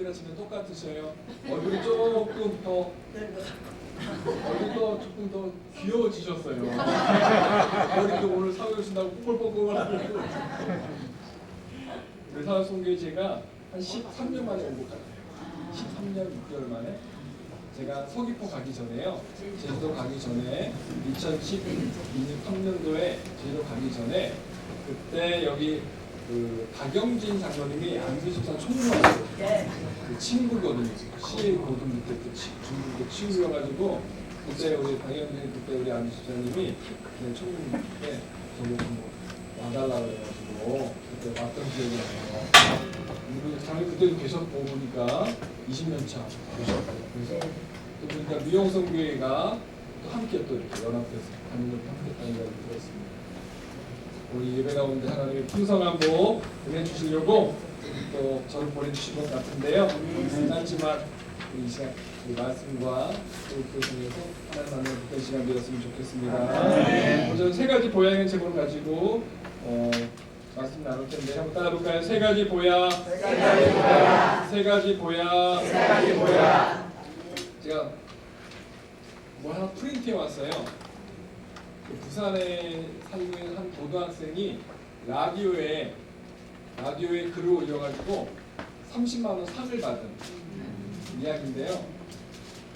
얼굴이랑 지금 똑같으셔요. 얼굴이 조금 더 얼굴도 조금 더 귀여워지셨어요. 머리도 오늘 사회 오신다고 뽀글뽀글하고. 의사 송교희 제가 한 13년 만에 온 것 같아요. 13년 6개월 만에. 제가 서귀포 가기 전에요. 제주도 가기 전에 2013년도에 제주도 가기 전에 그때 여기 그 박영진 장로님이 안수집사 총무하고 그 친구거든요. CA 고등부 때 중국도 친구여가지고 그때 우리 박영진 그때 우리 안수집사님이 총무 때 저보고 뭐 와달라고 해가지고 그때 왔던 기억이 나요. 장로님 그때도 계셨고 보니까 20년 차 계셨고 그래서 또 보니까 미용성교회가 또 함께 또 이렇게 연합해서 하는 것도 함께 했다는 이야기 들었습니다. 우리 예배 가운데 하나님의 풍성한 복 은혜 주시려고 또 저를 보내주신 것 같은데요. 짧지만 이 시간 이 말씀과 또 그 중에서 하나님 만나는 복된 시간 되었으면 좋겠습니다. 오늘 세 가지 보양의 제목을 가지고 말씀 나눌 텐데 한번 따라볼까요? 세 가지 보양, 세 가지 보양. 제가 뭐 하나 프린트해 왔어요. 그 부산에 살고 있는 한 고등학생이 라디오에 글을 올려가지고 30만 원 상을 받은 이야기인데요.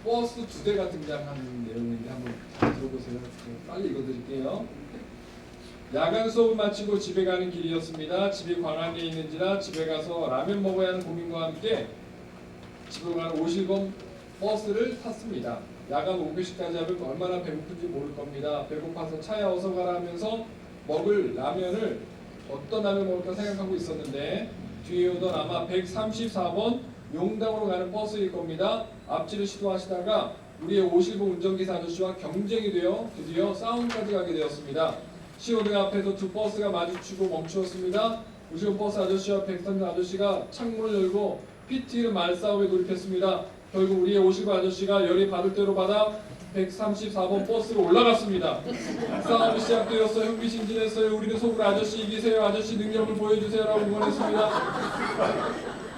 버스 2대가 등장하는 내용인데 한번 잘 들어보세요. 빨리 읽어드릴게요. 야간 수업을 마치고 집에 가는 길이었습니다. 집이 광안리에 있는지라 집에 가서 라면 먹어야 하는 고민과 함께 집으로 가는 50원 버스를 탔습니다. 야간 5교시까지 하면 얼마나 배고픈지 모를 겁니다. 배고파서 차에 어서 가라 하면서 먹을 라면을 어떤 라면 먹을까 생각하고 있었는데 뒤에 오던 아마 134번 용당으로 가는 버스일 겁니다. 앞지를 시도하시다가 우리의 50번 운전기사 아저씨와 경쟁이 되어 드디어 싸움까지 가게 되었습니다. 시호등 앞에서 두 버스가 마주치고 멈추었습니다. 50번 버스 아저씨와 130번 아저씨가 창문을 열고 PT를 말싸움에 돌입했습니다. 결국 우리의 50번 아저씨가 열이 받을 대로 받아 134번 버스로 올라갔습니다. 싸움이 시작되었어요. 흥미진진했어요. 우리는 속으로 아저씨 이기세요. 아저씨 능력을 보여주세요. 라고 응원했습니다.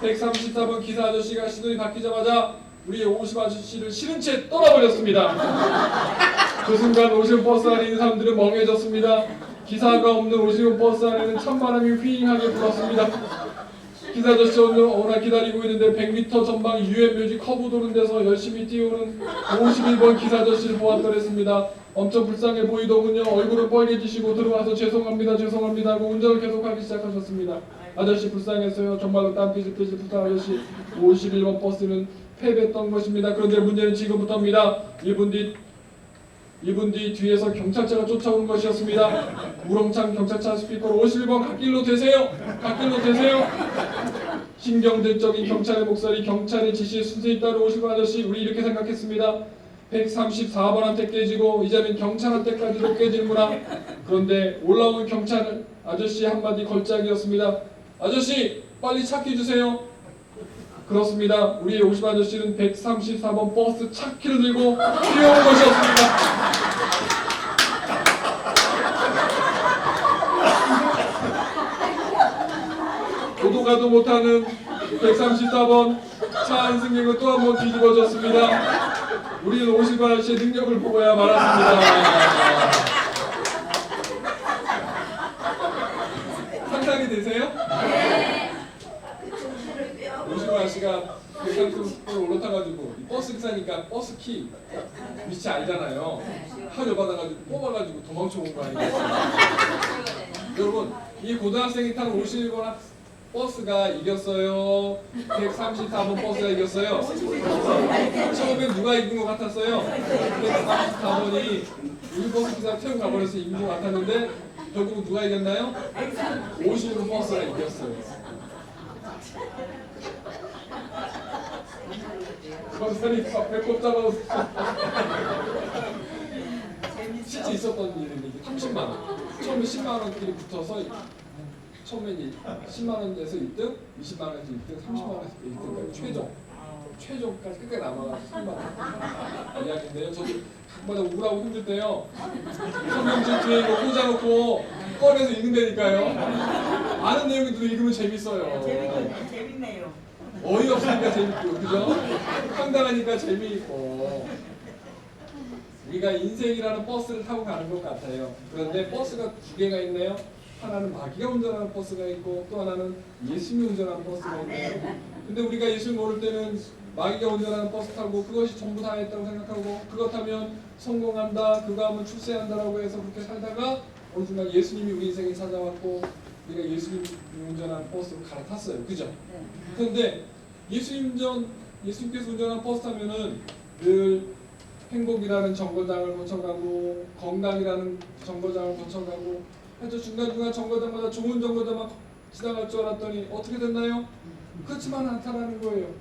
134번 기사 아저씨가 시동이 바뀌자마자 우리의 50 아저씨를 싫은 채 떠나버렸습니다. 그 순간 50 버스 안에 있는 사람들은 멍해졌습니다. 기사가 없는 50 버스 안에는 찬바람이 휘잉하게 불었습니다. 기사 아저씨 오늘 워낙 기다리고 있는데 100m 전방 유엔묘지 커브 도는 데서 열심히 뛰어오는 51번 기사 아저씨를 보았더랬습니다. 엄청 불쌍해 보이더군요. 얼굴은 빨개지시고 들어와서 죄송합니다 하고 운전을 계속하기 시작하셨습니다. 아저씨 불쌍했어요. 정말로 땀 삐질삐질 불쌍한 아저씨. 51번 버스는 패배했던 것입니다. 그런데 문제는 지금부터입니다. 1분 뒤 뒤에서 경찰차가 쫓아오는 것이었습니다. 우렁찬 경찰차 스피커로 51번 갓길로 되세요. 신경질적인 경찰의 목소리, 경찰의 지시에 순순히 따른 50번 아저씨. 우리 이렇게 생각했습니다. 134번한테 깨지고 이제는 경찰한테까지도 깨질무라. 그런데 올라온 경찰 아저씨 한마디 걸작이었습니다. 아저씨 빨리 찾기 주세요. 그렇습니다. 우리의 50 아저씨는 134번 버스 차키를 들고 뛰어온 것이었습니다. 도도 가도 못하는 134번 차 안 승객은 또 한 번 뒤집어졌습니다. 우리는 50 아저씨의 능력을 보고야 말았습니다. 상상이 되세요? 50 아저씨가 130번을 올라타가지고 버스 기사니까 버스 키 위치 알잖아요. 하려 받아가지고 뽑아가지고 도망쳐 온 거 아니겠어요? 여러분 이 고등학생이 탄 51번 버스가 이겼어요? 134번 버스가 이겼어요? 처음에 누가 이긴 것 같았어요? 134번이 우리 버스 기사 태우고 가버려서 이긴 것 같았는데 결국은 누가 이겼나요? 51번 버스가 이겼어요. 건설이가 배꼽 잡아서 실제 있었던 일인데 30만원 처음에 10만원끼리 붙어서 처음에 10만원에서 1등, 20만원에서 1등, 30만원에서 1등까지 최종까지 끝까지 남아가지고 3만원 이야기인데요. 저도 정말 우울하고 힘들 때요 성경책 뒤에 이거 꽂아놓고 꺼내서 읽는다니까요. 아는 내용인데도 읽으면 재밌어요. 재밌네요. 어이없으니까 재밌고, 그죠? 황당하니까 재미있고. 우리가 인생이라는 버스를 타고 가는 것 같아요. 그런데 버스가 두 개가 있네요. 하나는 마귀가 운전하는 버스가 있고 또 하나는 예수님이 운전하는 버스가 있네요. 근데 우리가 예수님 모를 때는 마귀가 운전하는 버스 타고 그것이 전부 다 했다고 생각하고 그것 타면 성공한다, 그거 하면 출세한다라고 해서 그렇게 살다가 어느 순간 예수님이 우리 인생에 찾아왔고 우리가 예수님이 운전하는 버스로 갈아탔어요. 그죠? 그런데 예수님께서 운전하는 버스 타면은 늘 행복이라는 정거장을 거쳐가고 건강이라는 정거장을 거쳐가고 하여튼 중간중간 정거장마다 좋은 정거장만 지나갈 줄 알았더니 어떻게 됐나요? 그렇지만 않다라는 거예요.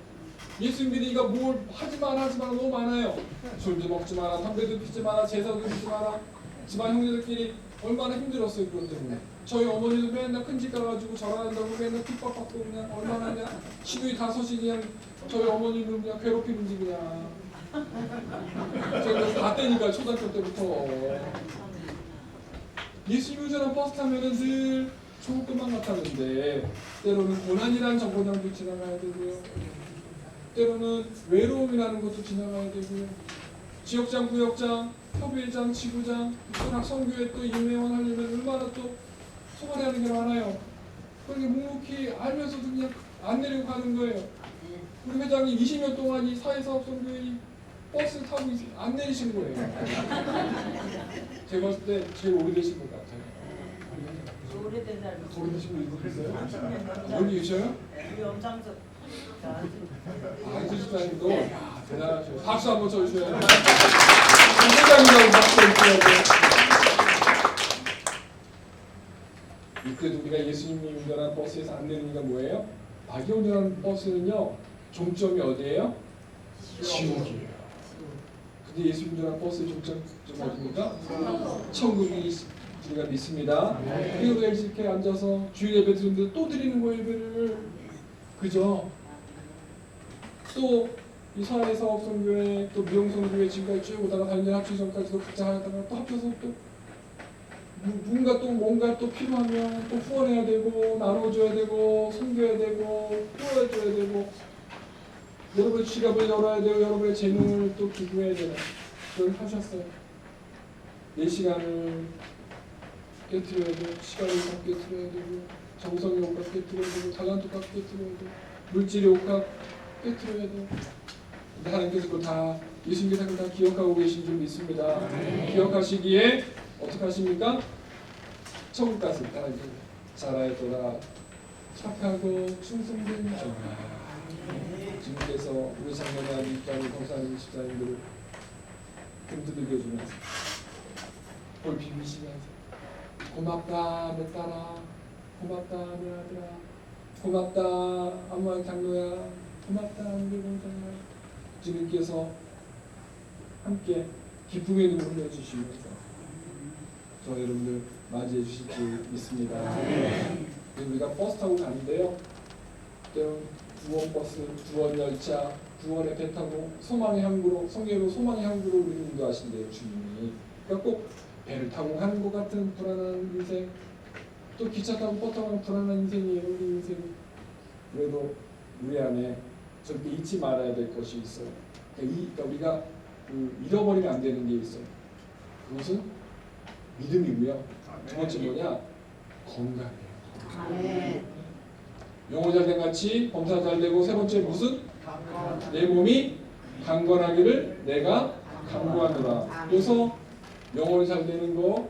예수 믿으니까 뭘 하지 마라 너무 많아요. 술도 먹지 마라, 담배도 피지 마라, 제사도 지지 마라. 집안 형제들끼리 얼마나 힘들었어요. 그것 때문에. 저희 어머니도 맨날 큰 집 가가지고 절하는다고 맨날 핍박받고 그냥 얼마나 그냥 시누이 다섯이 그냥 저희 어머니는 그냥 괴롭히는지 그냥. 제가 다 때니까 초등학교 때부터. 예수님 운전한 버스 타면은 늘 좋을 것만 같았는데 때로는 고난이라는 정거장도 지나가야 되고요. 때로는 외로움이라는 것도 지나가야 되고요. 지역장, 구역장, 협의회장, 지구장, 또 낙성교회 또 임회원 하려면 얼마나 또 소홀히 하는 게 많아요. 그렇게 묵묵히 알면서도 그냥 안 내리고 가는 거예요. 우리 회장님 20년 동안 이 사회사업선교회 버스를 타고 안 내리신 거예요. 제가 봤을 때 제일 오래되신 것 같아요. 오래된 사람. 오래되신 분 있으세요? 여기 계셔요? 우리 엄장석. 안수집사님도 대단하셔요. 박수 한번 쳐주셔야 돼요. 회장님이라고 박수 쳐주셔야 돼요. 그래도 우리가 예수님이 운전한 버스에서 안 내리는 게 뭐예요? 마귀 운전하는 버스는요 종점이 어디예요? 지옥이에요. 근데 예수 운전한 버스의 종점이 어디입니까? 천국이 우리가 믿습니다. 그리고 이렇게 앉아서 주일 예배 드리는데 또 드리는 거예요. 예배를. 그죠? 또 이 사회사업선교회 또 미용선교회 지금까지 쭉 오다가 4년 합치 전까지도 각자 하다가 또 합쳐서 또 누군가 또 뭔가 또 필요하면 또 후원해야 되고 나눠줘야 되고 섬겨야 되고 도와줘야 되고 여러분의 지갑을 열어야 되고 여러분의 재능을 또 기부해야 되는 그걸 하셨어요. 내 시간을 깨트려야 되고 시간을 값 깨트려야 되고 정성의 옷값 깨트려야 되고 달란트 값 깨트려야 되고 물질의 옷값 깨트려야 되고 근데 하나님께서 그걸 다 예수님께서 다 기억하고 계신 줄 믿습니다. 기억하시기에 어떻게 하십니까? 천국 가서 하나님께 잘하였도다 착하고 충성된 종아. 주님께서 우리 장로나 밑장이 검사님 집사님들을 흔들겨주면서 볼 비비시면서 고맙다 내 딸아, 고맙다 내 아들아, 고맙다 엄마 장로야, 고맙다 우리 공장아. 주님께서 함께 기쁨의 눈을 흘려주시면서 저 여러분들 맞이해 주실 줄 믿습니다. 우리가 버스 타고 가는데요. 때론 구원버스, 구원열차, 구원의 배 타고 소망의 항구로, 성경으로 소망의 항구로 우리를 인도하신대요. 주님이. 그러니까 꼭 배를 타고 가는 것 같은 불안한 인생, 또 기차 타고 버스 타고 가는 불안한 인생이에요. 우리 인생이. 그래도 우리 안에 저렇게 잊지 말아야 될 것이 있어요. 그러니까 우리가 잃어버리면 안 되는 게 있어요. 그것은 믿음이고요. 두 번째 뭐냐? 건강이에요. 영어 잘된 같이 검사 잘 되고 세 번째 무슨? 내 몸이 강건하기를 내가 간구하노라. 그래서 영어를 잘 되는 거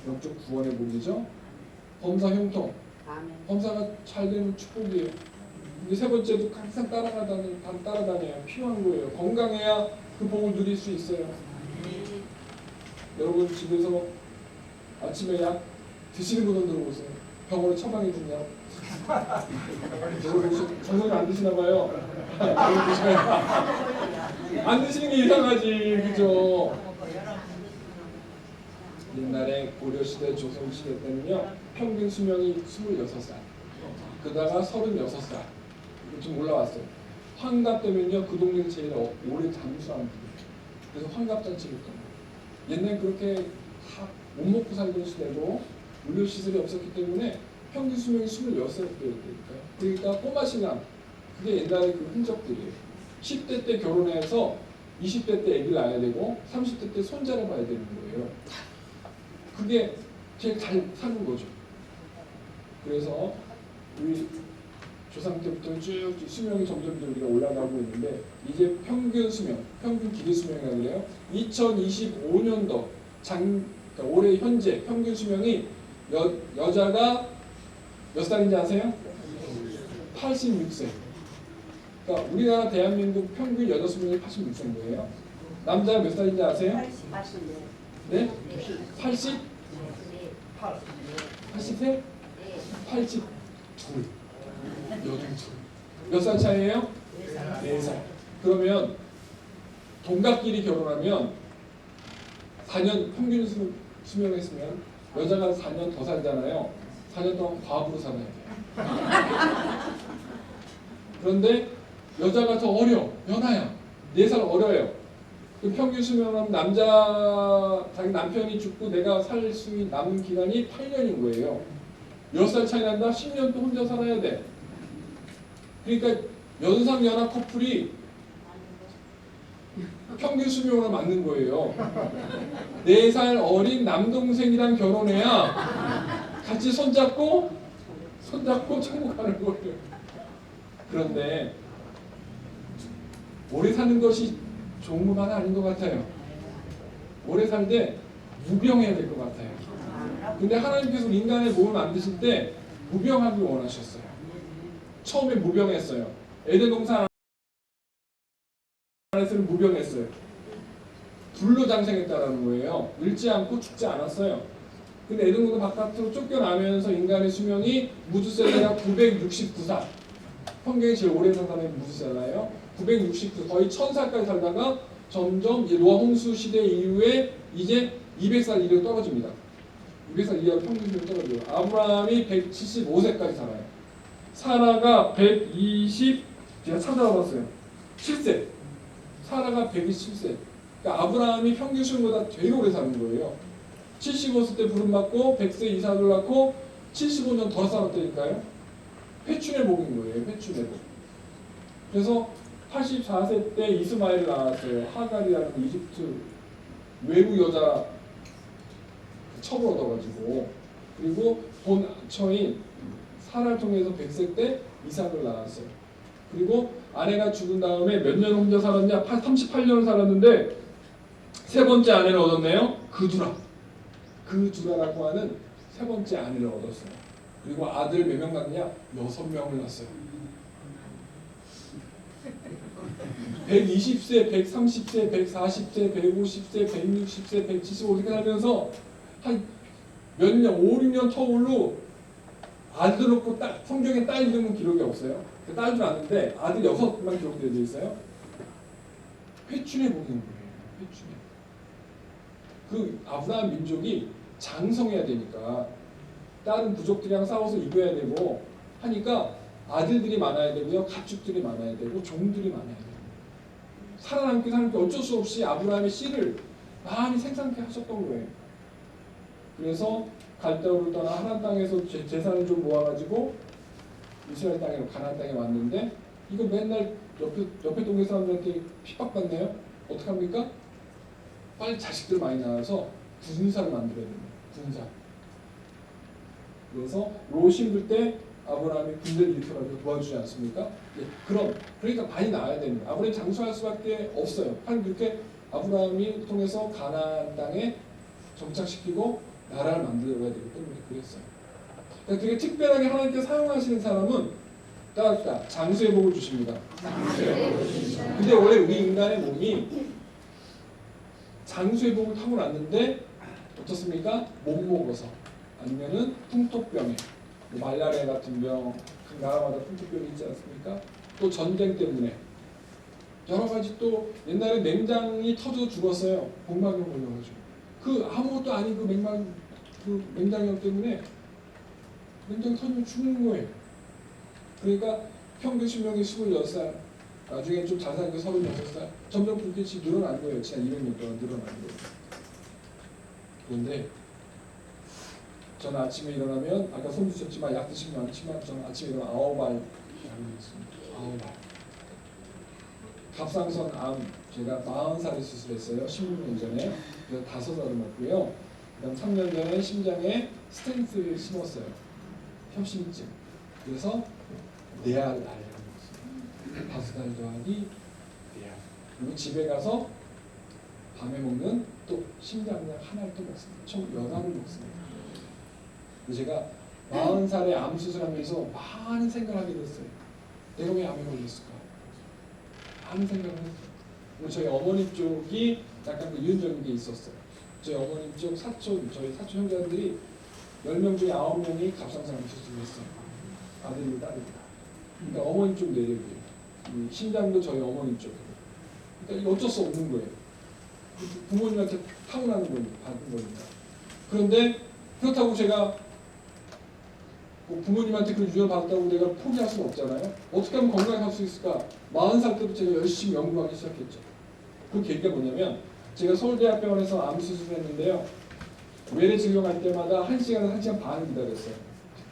영적 구원의 문이죠. 범사 형통. 범사가 잘 되는 축복이에요. 근데 세 번째도 항상 따라다녀요. 필요한 거예요. 건강해야 그 복을 누릴 수 있어요. 여러분 집에서 아침에 약 드시는 분들 들어보세요. 병원에 처방해 주냐? 여러분 정성이 안 드시나 봐요. 안 드시는 게 이상하지, 그죠? 옛날에 고려시대, 조선시대 때는요 평균 수명이 26살, 그러다가 36살 좀 올라왔어요. 환갑 때면요 그 동네에서 제일 오래 잠수하는 분이에요. 그래서 환갑잔치를 했던 거예요. 옛날 그렇게 못 먹고 살던 시대로 의료시설이 없었기 때문에 평균 수명이 26살이었다니까요. 그러니까 꼬마 신랑, 그게 옛날에 그 흔적들이에요. 10대 때 결혼해서 20대 때 아기를 낳아야 되고 30대 때 손자를 봐야 되는 거예요. 그게 제일 잘 사는 거죠. 그래서 우리 조상 때부터 쭉 수명이 점점 우리가 올라가고 있는데 이제 평균 수명, 평균 기대 수명이라고 그래요. 2025년도 그러니까 올해 현재 평균 수명이 여자가 몇 살인지 아세요? 86세. 그러니까 우리나라 대한민국 평균 여자 수명이 86세인 거예요. 남자가 몇 살인지 아세요? 80. 네? 80? 80세? 82. 여중 둘. 몇 살 차이예요? 4살. 그러면 동갑끼리 결혼하면 4년 평균 수명했으면 여자가 4년 더 살잖아요. 4년 동안 과부로 살아야 돼요. 그런데 여자가 더 어려, 연하야. 4살 어려요. 그 평균 수명은 자기 남편이 죽고 내가 살 수 남은 기간이 8년인 거예요. 10살 차이 난다? 10년 또 혼자 살아야 돼. 그러니까 연상 연하 커플이 평균 수명으로 맞는 거예요. 4살 어린 남동생이랑 결혼해야 같이 손잡고 천국 가는 거예요. 그런데 오래 사는 것이 좋은 것만은 아닌 것 같아요. 오래 살때 무병해야 될 것 같아요. 근데 하나님께서 인간의 몸을 만드실 때 무병하길 원하셨어요. 처음에 무병했어요. 에덴 동산 안에서는 무병했어요. 불로 장생했다라는 거예요. 늙지 않고 죽지 않았어요. 근데 에덴 동산 바깥으로 쫓겨나면서 인간의 수명이 무두셀라가 969살. 성경이 제일 오래 산 사람이 무두셀라예요. 969, 거의 1000살까지 살다가 점점 노아 홍수 시대 이후에 이제 200살 이내로 떨어집니다. 200살 이하로 평균 수명이 떨어져요. 아브라함이 175세까지 살아요. 사라가 120, 제가 찾아봤어요. 7세. 사라가 127세. 그러니까 아브라함이 평균 수명보다 제일 오래 사는 거예요. 75세 때 부름받고 100세 이삭을 낳고 75년 더 살았다니까요. 회춘의 복인 거예요. 회춘의 복. 그래서 84세 때 이스마엘을 낳았어요. 하갈이라는 이집트 외부 여자 첩을 얻어가지고. 그리고 본 처인 사라를 통해서 100세 때 이삭을 낳았어요. 그리고 아내가 죽은 다음에 몇 년 혼자 살았냐? 38년을 살았는데 세 번째 아내를 얻었네요. 그두라라고 하는 세 번째 아내를 얻었어요. 그리고 아들 몇 명 낳느냐? 6명을 낳았어요. 120세, 130세, 140세, 150세, 160세, 175 이렇게 살면서 한 몇 년, 5, 6년 터울로 아들 없고 성경에 딸 이름은 기록이 없어요. 딸도 낳는데 아들 6만 기록되어 있어요. 회춘의 복인 거예요. 회춘의. 그 아브라함 민족이 장성해야 되니까 다른 부족들이랑 싸워서 이겨야 되고 하니까 아들들이 많아야 되고요. 가축들이 많아야 되고 종들이 많아야 돼요. 살아남기 어쩔 수 없이 아브라함의 씨를 많이 생산케 하셨던 거예요. 그래서 갈대아우를 떠나 하란 땅에서 재산을 좀 모아가지고 이스라엘 땅에 가나안 땅에 왔는데 이거 맨날 옆에 동네 사람들한테 핍박받네요. 어떻게 합니까? 빨리 자식들 많이 낳아서 군사를 만들어야 됩니다. 군사. 그래서 롯 힘들 때 아브라함이 군대를 일으켜가지고 도와주지 않습니까? 예, 그러니까 많이 나와야 됩니다. 아브라함이 장수할 수밖에 없어요. 그렇게 아브라함이 통해서 가나안 땅에 정착시키고 나라를 만들어야 되기 때문에 그랬어요. 그러니까 되게 특별하게 하나님께 사용하시는 사람은 딱 장수의 복을 주십니다. 근데 원래 우리 인간의 몸이 장수의 복을 타고났는데 어떻습니까? 못 먹어서 아니면은 풍토병에 말라리아 같은 병, 그 나라마다 풍토병이 있지 않습니까? 또 전쟁 때문에 여러 가지 또 옛날에 맹장이 터져서 죽었어요. 복막염 걸려가지고 그 아무것도 아닌 그 맹장염 때문에 맹장이 터지면 죽는 거예요. 그러니까 평균 수명이 26살, 나중에 좀 잘 사니까 36살, 점점 그렇게 늘어난 거예요. 지난 200년 동안 늘어난 거예요. 그런데 저는 아침에 일어나면 아까 손 드셨지만 약 드시면 많지만 저는 아침에 일어나면 9알 갑상선 암 제가 40살에 수술했어요. 16년 전에. 그래서 5알을 먹고요. 그다음 3년 전에 심장에 스텐트를 심었어요. 협심증. 그래서 4알 알약을 먹었어요. 5알 더하기 4알. 그리고 집에 가서 밤에 먹는 또 심장약 하나를 또 먹습니다. 총 10알을 먹습니다. 그래서 제가 40살에 암 수술하면서 많은 생각을 하게 됐어요. 내가 왜 암에 걸렸을까? 많은 생각을 했어요. 그리고 저희 어머니 쪽이 약간 그 유전적인 게 있었어요. 저희 어머니 쪽 사촌, 저희 사촌 형제들이 10명 중에 9명이 갑상선암 수술을 했어요. 아들이고 딸입니다. 그러니까 어머니 쪽 내력이에요. 심장도 저희 어머니 쪽이에요. 그러니까 어쩔 수 없는 거예요. 부모님한테 타고나는 거니까, 받은 거니까. 그런데 그렇다고 제가 뭐 부모님한테 그런 유전을 받았다고 내가 포기할 수는 없잖아요. 어떻게 하면 건강하게 살 수 있을까? 40살 때부터 제가 열심히 연구하기 시작했죠. 그 계기가 뭐냐면 제가 서울대학병원에서 암 수술을 했는데요. 외래 진료할 때마다 1시간에서 1시간 반을 기다렸어요.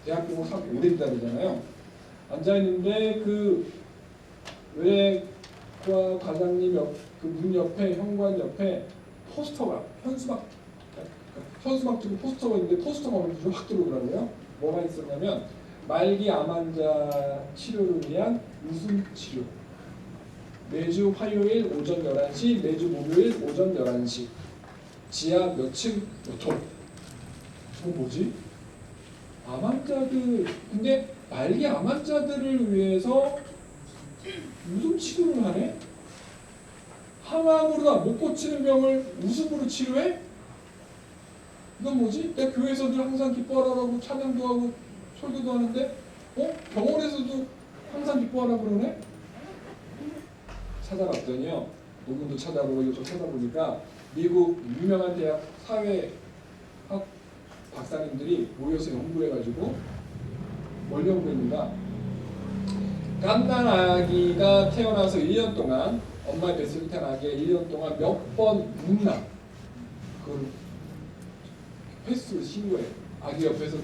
대학병원 오래 기다리잖아요. 앉아있는데 그 외래과 과장님 그 문 옆에 현관 옆에 포스터가 현수막 두고 포스터가 있는데 포스터가 오늘 눈에 확 들어오더라고요. 뭐가 있었냐면 말기 암 환자 치료를 위한 웃음 치료. 매주 화요일 오전 11시, 매주 목요일 오전 11시. 지하 몇 층 몇 호. 저거 뭐지? 암 환자들, 근데 말기 암 환자들을 위해서 웃음 치료를 하네? 항암으로 못 고치는 병을 웃음으로 치료해? 이건 뭐지? 내 교회에서 늘 항상 기뻐하라고 찬양도 하고 설교도 하는데 병원에서도 항상 기뻐하라고 그러네? 찾아봤더니요. 논문도 찾아보고 이것도 찾아보니까 미국 유명한 대학 사회학 박사님들이 모여서 연구를 해가지고 뭘 연구했는가? 갓난 아기가 태어나서 1년 동안 엄마의 뱃속에 태어난 아기가 1년 동안 몇 번 눕나? 그걸 횟수를 쉰 거예요. 아기 옆에서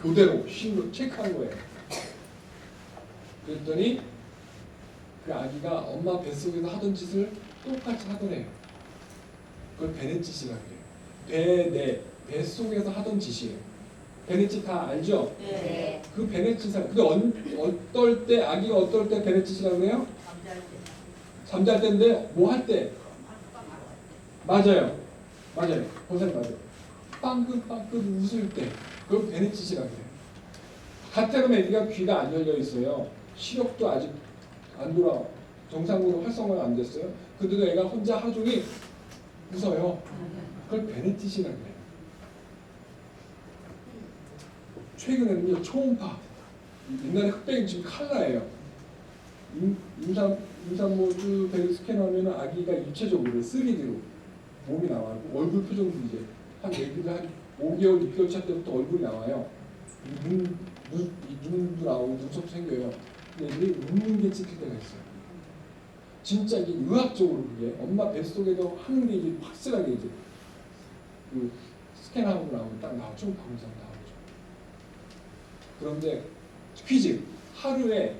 교대로 쉰 거 체크한 거예요. 그랬더니 그 아기가 엄마 뱃속에서 하던 짓을 똑같이 하더래요. 그걸 베넷짓이라고 해요. 뱃속에서 하던 짓이에요. 베넷짓 다 알죠? 네. 그 베넷짓을 근데 어떨 때 아기가 어떨 때 베넷짓이라고 해요? 잠잘 때인데 뭐 할 때? 맞아요. 선생님 맞아요. 빵긋빵긋 웃을 때 그걸 베넷짓이라고 해요. 가테름 애기가 귀가 안 열려 있어요. 시력도 아직 안 돌아 정상으로 활성화가 안 됐어요. 근데도 애가 혼자 하루 종일 웃어요. 그걸 베넷짓이라고 해요. 최근에는요 초음파. 옛날에 흑백이 지금 칼라예요. 임산모주 배를 스캔하면 아기가 입체적으로 3D로 몸이 나와요. 얼굴 표정도 이제 한 5개월, 6개월 차 때부터 얼굴이 나와요. 눈도 나오고 눈썹도 생겨요. 근데 애들이 웃는 게 찍힐 때가 있어요. 진짜 이게 의학적으로 그게 엄마 뱃속에도 하는 게 이제 확실하게 이제 그 스캔하고 나오면 딱 나오죠. 방송 나오죠. 그런데 퀴즈. 하루에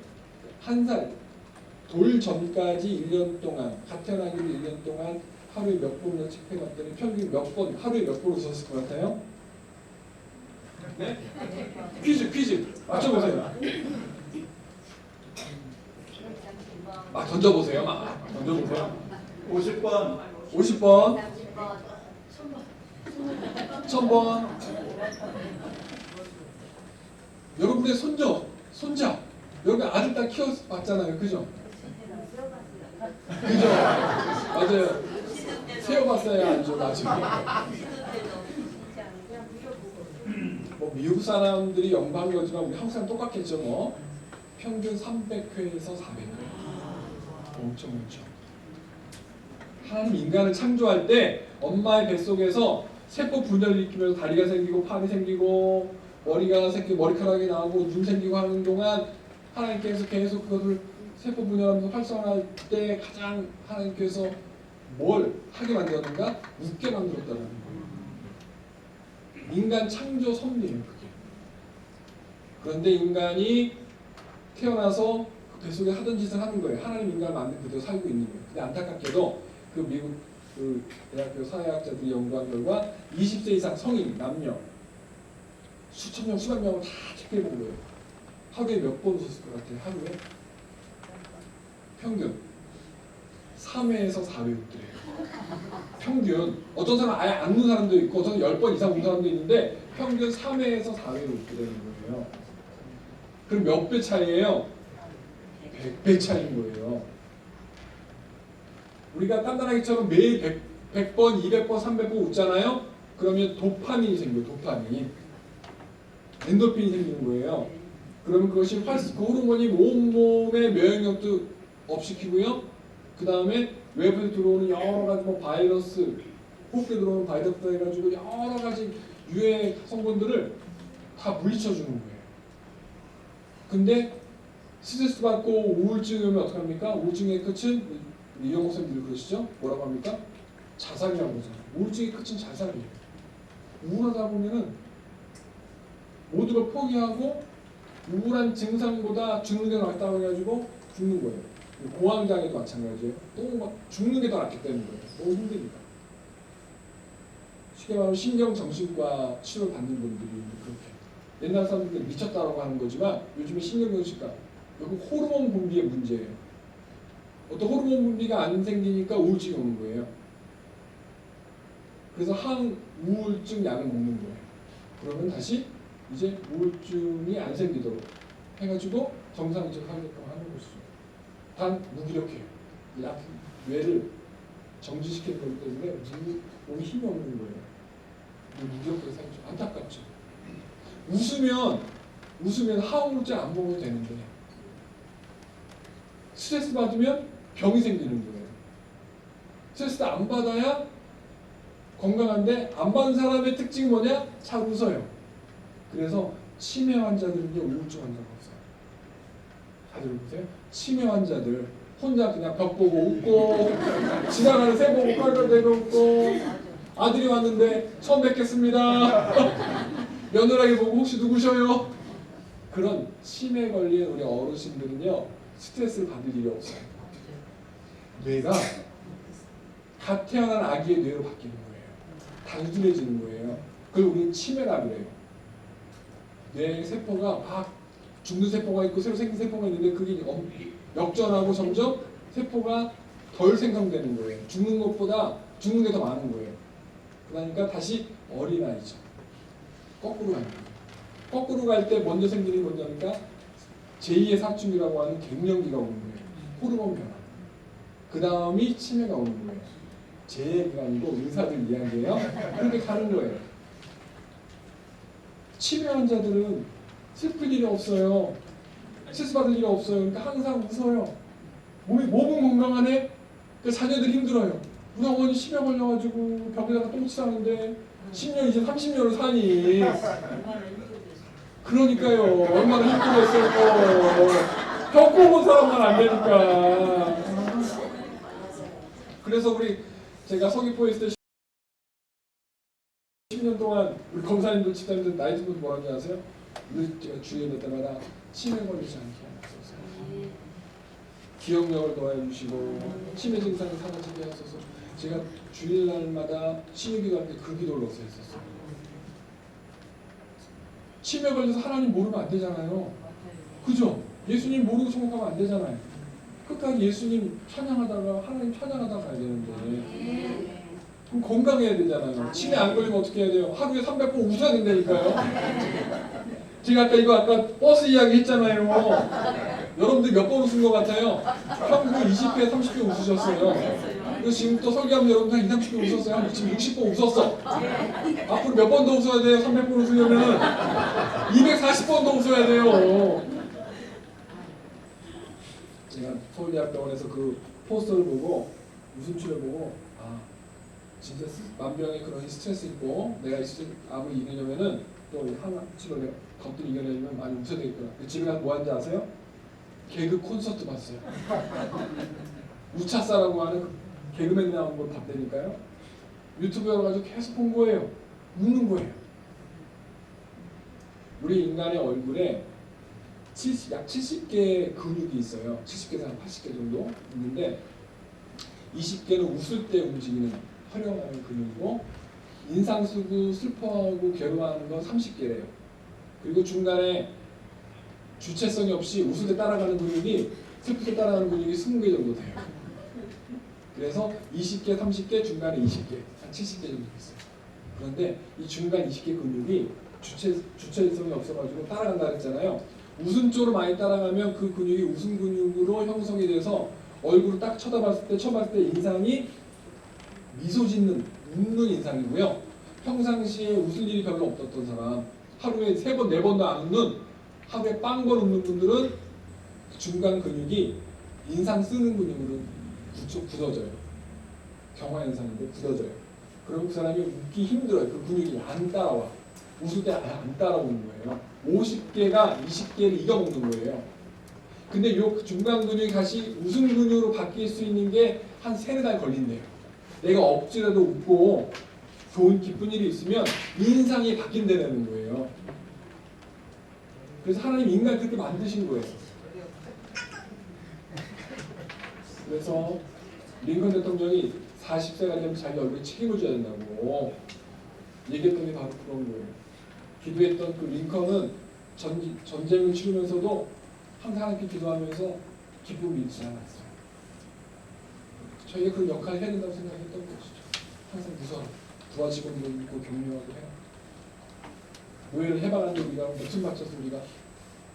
1살 돌 전까지 1년 동안 갓 태어나기로 1년 동안 하루에 몇 번을 체크해봤더니 평균 하루에 몇 번 웃었을 것 같아요? 네? 퀴즈 맞춰보세요. 막 던져보세요. 50번 50번 1000번 여러분의 손자 여러분 아들 딸 키워봤잖아요. 그죠? 맞아요. 세워봤어야 알죠. 뭐 미국 사람들이 연구한 거지만 우리 한국 사람 똑같겠죠. 뭐 평균 300회에서 400회. 엄청 많죠. 하나님 인간을 창조할 때 엄마의 뱃속에서 세포 분열을 일으키면서 다리가 생기고 팔이 생기고 머리가 생기고 머리카락이 나오고 눈 생기고 하는 동안 하나님께서 계속 그것을 세포 분열하면서 활성화할 때 가장 하나님께서 뭘 하게 만들었는가? 웃게 만들었다는 거예요. 인간 창조 섭리예요. 그게. 그런데 인간이 태어나서 그 뱃속에 하던 짓을 하는 거예요. 하나님 인간을 만든 그대로 살고 있는 거예요. 근데 안타깝게도 그 미국 그 대학교 사회학자들이 연구한 결과 20세 이상 성인 남녀 수천 명 수만 명을 다 체크해 본 거예요. 하루에 몇 번 웃었을 것 같아요? 하루에 평균 3회에서 4회 웃더래요. 평균 어떤 사람은 아예 안 우는 사람도 있고 어떤 10번 이상 우는 사람도 있는데 평균 3회에서 4회로 웃게 되는 거예요. 그럼 몇 배 차이예요? 100배 차이인 거예요. 우리가 깐단아기처럼 매일 100번, 200번, 300번 웃잖아요? 그러면 도파민이 생겨요. 도파민. 엔도핀이 생기는 거예요. 그러면 그것이 그 호르몬이 온몸의 면역력도 업시키고요. 그 다음에 외부에 들어오는 여러 가지 뭐 바이러스, 호흡에 들어오는 바이러스 해가지고 여러 가지 유해 성분들을 다 물리쳐주는 거예요. 근데 스트레스 받고 우울증이 오면 어떡합니까? 우울증의 끝은 이영호 선생님들 그러시죠? 뭐라고 합니까? 자살이라고 하잖아요. 우울증의 끝은 자살이에요. 우울하다 보면은 모든 걸 포기하고 우울한 증상보다 죽는 게 낫다고 해가지고 죽는 거예요. 공황장애도 마찬가지예요. 너무 막 죽는 게 더 낫기 때문에 너무 힘드니까. 쉽게 말하면 신경정신과 치료를 받는 분들이 그렇게 옛날 사람들은 미쳤다라고 하는 거지만 요즘에 신경정신과 결국 호르몬 분비의 문제예요. 어떤 호르몬 분비가 안 생기니까 우울증이 오는 거예요. 그래서 항우울증 약을 먹는 거예요. 그러면 다시 이제 우울증이 안 생기도록 해가지고 정상적 하게끔 하는 것이죠. 단 무기력해요. 약 뇌를 정지시키는 거기 때문에 몸에 힘이 없는 거예요. 무기력하게 살죠. 안타깝죠. 웃으면 항우울증 안 먹어도 되는데 스트레스 받으면 병이 생기는 거예요. 스트레스 안 받아야 건강한데 안 받은 사람의 특징이 뭐냐? 잘 웃어요. 그래서 치매 환자들은요 우울증 환자가 없어요. 다들 보세요. 치매 환자들 혼자 그냥 벽 보고 웃고 지나가는 새 보고 깔깔대고 웃고 아들이 왔는데 처음 뵙겠습니다. 며느라기 보고 혹시 누구셔요? 그런 치매 걸린 우리 어르신들은요 스트레스를 받을 일이 없어요. 뇌가 갓 태어난 아기의 뇌로 바뀌는 거예요. 단순해지는 거예요. 그걸 우리는 치매라 그래요. 뇌 세포가 막 죽는 세포가 있고 새로 생긴 세포가 있는데 그게 역전하고 점점 세포가 덜 생성되는 거예요. 죽는 것보다 죽는 게 더 많은 거예요. 그러니까 다시 어린아이죠. 거꾸로 가는 거예요. 거꾸로 갈 때 먼저 생기는 게 뭐냐니까 제2의 사춘기라고 하는 갱년기가 오는 거예요. 호르몬 변화. 그 다음이 치매가 오는 거예요. 제 얘기가 아니고 의사들 이야기예요. 그렇게 가는 거예요. 치매 환자들은 슬플 일이 없어요. 스트레스 받을 일이 없어요. 그러니까 항상 웃어요. 몸은 건강하네. 그 자녀들이 힘들어요. 우리 어머니 치매 걸려가지고 벽에다가 똥치라는데 10년 이제 30년을 사니. 그러니까요. 얼마나 힘들었어요. 겪어본 사람만 안 되니까. 그래서 제가 서귀포에 있을 때 10년 동안 우리 검사님들 집사님들 나이 든 분들 뭐라는지 아세요? 늘 제가 주위에 볼 때마다 치매 걸리지 않게 하소서. 기억력을 더해주시고 치매 증상이 사라지게 하소서. 제가 주일날마다 치매 기도할 때 그 기도를 넣어서 했었어요. 치매 걸려서 하나님 모르면 안 되잖아요. 그죠? 예수님 모르고 천국가면 안 되잖아요. 끝까지 예수님 찬양하다가 하나님 찬양하다가 가야 되는데 그럼 건강해야 되잖아요. 치매 안 걸리면 어떻게 해야 돼요? 하루에 300번 웃어야 된다니까요. 제가 아까 버스 이야기 했잖아요. 여러분들 몇 번 웃은 것 같아요? 평균 20회, 30회 웃으셨어요. 그리고 지금부터 설교하면 여러분들 한 2, 30회 웃었어요. 지금 60번 웃었어. 앞으로 몇 번 더 웃어야 돼요? 300번 웃으려면 240번 더 웃어야 돼요. 제가 서울대학병원에서 그 포스터를 보고 웃음치를 보고 진짜 만병의 그런 스트레스 있고 내가 암을 이기려면은 또 항암 치료를 겉들 이겨내려면 많이 웃어야 되겠구나. 집에 가서 뭐 하는지 아세요? 개그 콘서트 봤어요. 우차사라고 하는 개그맨 나온 걸 봤다니까요. 유튜브에 가지고 계속 본 거예요. 웃는 거예요. 우리 인간의 얼굴에 약 70개 근육이 있어요. 70개에서 한 80개 정도 있는데 20개는 웃을 때 움직이는 활용하는 근육이고 인상 쓰고 슬퍼하고 괴로워하는 건 30개래요. 그리고 중간에 주체성이 없이 웃을 때 따라가는 근육이 슬플 때 따라가는 근육이 20개 정도 돼요. 그래서 20개, 30개, 중간에 20개, 한 70개 정도 있어요. 그런데 이 중간 20개 근육이 주체성이 없어가지고 따라간다 했잖아요. 웃음 쪽으로 많이 따라가면 그 근육이 웃음 근육으로 형성이 돼서 얼굴을 딱 쳐다봤을 때 인상이 미소 짓는 웃는 인상이고요. 평상시에 웃을 일이 별로 없었던 사람, 하루에 3번, 4번도 안 웃는, 하루에 빵번 웃는 분들은 중간 근육이 인상 쓰는 근육으로 굳어져요. 경화현상인데 굳어져요. 그럼 그 사람이 웃기 힘들어요. 그 근육이 안 따라와. 웃을 때 안 따라오는 거예요. 50개가 20개를 이겨먹는 거예요. 근데 요 중간 근육이 다시 웃음 근육으로 바뀔 수 있는 게 한 3-4달 걸린대요. 내가 억지라도 웃고 좋은 기쁜 일이 있으면 인상이 바뀐다는 거예요. 그래서 하나님 인간을 그렇게 만드신 거예요. 그래서 링컨 대통령이 40세가 되면 자기 얼굴에 책임을 져야 된다고 얘기했던 게 바로 그런 거예요. 기도했던 그 링컨은 전쟁을 치르면서도 항상 하나님께 기도하면서 기쁨을 잃지 않았어요. 저희가 그런 역할을 해야 된다고 생각했던 것이죠. 항상 도와주고 있고 격려하고 해요. 노예를 해방하는데 우리가 목숨 바쳐서 우리가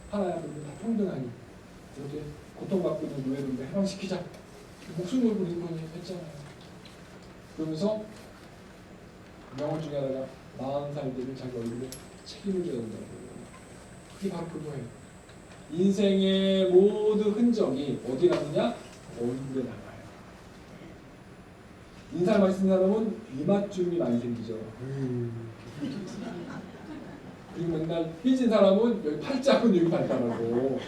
하나님 앞에 다 평등하니 이렇게 고통받고 있는 노예를 해방시키자. 목숨 걸고 링컨이 했잖아요. 그러면서 명언 중에 하나가 40살 되면 자기 얼굴에 책임을 져야 된다고. 그게 바로 그거예요. 인생의 모든 흔적이 어디 남느냐? 얼굴에 남아요. 인상 많이 쓴 사람은 이맛주름이 많이 생기죠. 그리고 맨날 삐진 사람은 여기 팔자근 여기 발달하고,